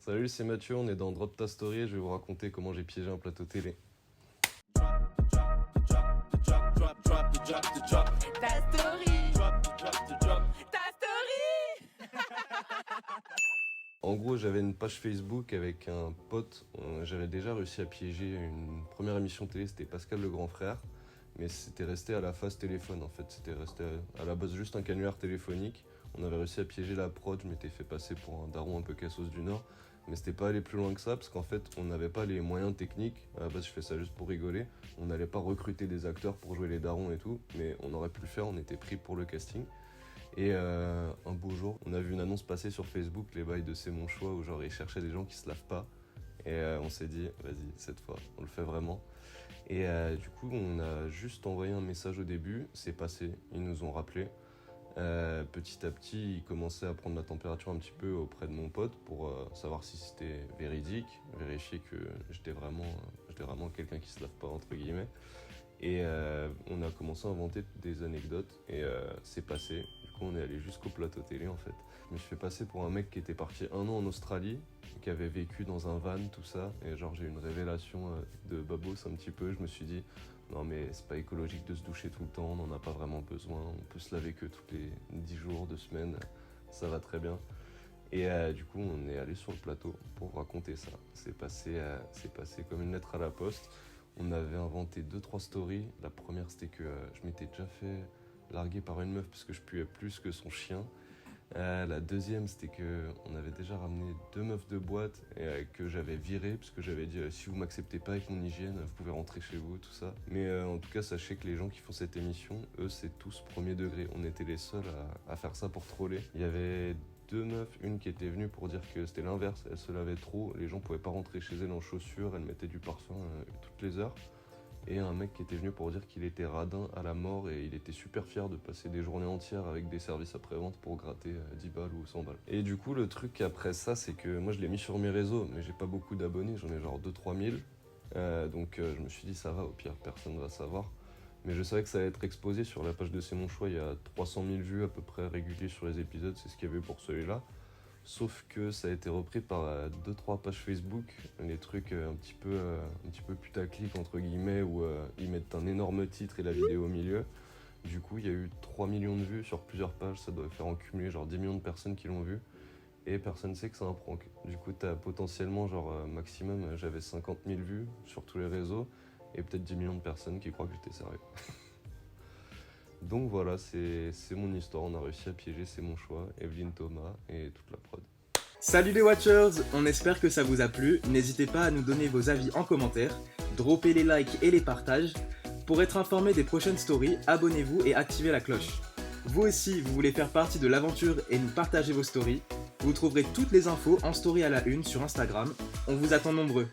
Salut, c'est Mathieu, on est dans Drop Ta Story et je vais vous raconter comment j'ai piégé un plateau télé. Ta story. Ta story. En gros, j'avais une page Facebook avec un pote. J'avais déjà réussi à piéger une première émission télé, c'était Pascal le grand frère. Mais c'était resté à la phase téléphone en fait. C'était resté à la base juste un canular téléphonique. On avait réussi à piéger la prod, je m'étais fait passer pour un daron un peu cassos du Nord. Mais c'était pas aller plus loin que ça parce qu'en fait on n'avait pas les moyens techniques. À la base je fais ça juste pour rigoler. On n'allait pas recruter des acteurs pour jouer les darons et tout. Mais on aurait pu le faire, on était pris pour le casting. Et un beau jour, on a vu une annonce passer sur Facebook, les bails de C'est mon choix, où genre ils cherchaient des gens qui se lavent pas. Et on s'est dit, vas-y, cette fois, on le fait vraiment. Et du coup, on a juste envoyé un message au début, c'est passé, ils nous ont rappelé. Petit à petit, ils commençaient à prendre la température un petit peu auprès de mon pote pour savoir si c'était véridique, vérifier que j'étais vraiment quelqu'un qui se lave pas, entre guillemets. Et on a commencé à inventer des anecdotes et c'est passé. Du coup, on est allé jusqu'au plateau télé en fait. Je me suis fait passer pour un mec qui était parti 1 an en Australie, qui avait vécu dans un van, tout ça. Et genre, j'ai eu une révélation de babos un petit peu. Je me suis dit, non mais c'est pas écologique de se doucher tout le temps, on n'en a pas vraiment besoin. On peut se laver que tous les 10 jours, 2 semaines, ça va très bien. Et du coup, on est allé sur le plateau pour raconter ça. C'est passé comme une lettre à la poste. On avait inventé 2-3 stories. La première, c'était que je m'étais déjà fait larguer par une meuf parce que je puais plus que son chien. La deuxième, c'était qu'on avait déjà ramené 2 meufs de boîte et que j'avais viré parce que j'avais dit si vous m'acceptez pas avec mon hygiène, vous pouvez rentrer chez vous, tout ça. Mais en tout cas, sachez que les gens qui font cette émission, eux, c'est tous premier degré. On était les seuls à faire ça pour troller. Il y avait 2 meufs, une qui était venue pour dire que c'était l'inverse, elle se lavait trop, les gens pouvaient pas rentrer chez elle en chaussures, elle mettait du parfum toutes les heures. Et un mec qui était venu pour dire qu'il était radin à la mort et il était super fier de passer des journées entières avec des services après-vente pour gratter 10 balles ou 100 balles. Et du coup, le truc après ça, c'est que moi je l'ai mis sur mes réseaux, mais j'ai pas beaucoup d'abonnés, j'en ai genre 2-3 000. Donc je me suis dit ça va, au pire personne va savoir. Mais je savais que ça allait être exposé sur la page de C'est mon choix, il y a 300 000 vues à peu près réguliers sur les épisodes, c'est ce qu'il y avait pour celui-là. Sauf que ça a été repris par 2-3 pages Facebook, les trucs un petit peu putaclic entre guillemets, où ils mettent un énorme titre et la vidéo au milieu. Du coup, il y a eu 3 millions de vues sur plusieurs pages, ça doit faire en cumulé genre 10 millions de personnes qui l'ont vu. Et personne ne sait que c'est un prank. Du coup, t'as potentiellement genre maximum, j'avais 50 000 vues sur tous les réseaux, et peut-être 10 millions de personnes qui croient que j'étais sérieux. Donc voilà, c'est mon histoire, on a réussi à piéger C'est mon choix, Evelyne Thomas et toute la prod. Salut les Watchers, on espère que ça vous a plu. N'hésitez pas à nous donner vos avis en commentaire, dropper les likes et les partages. Pour être informé des prochaines stories, abonnez-vous et activez la cloche. Vous aussi, vous voulez faire partie de l'aventure et nous partager vos stories. Vous trouverez toutes les infos en story à la une sur Instagram. On vous attend nombreux.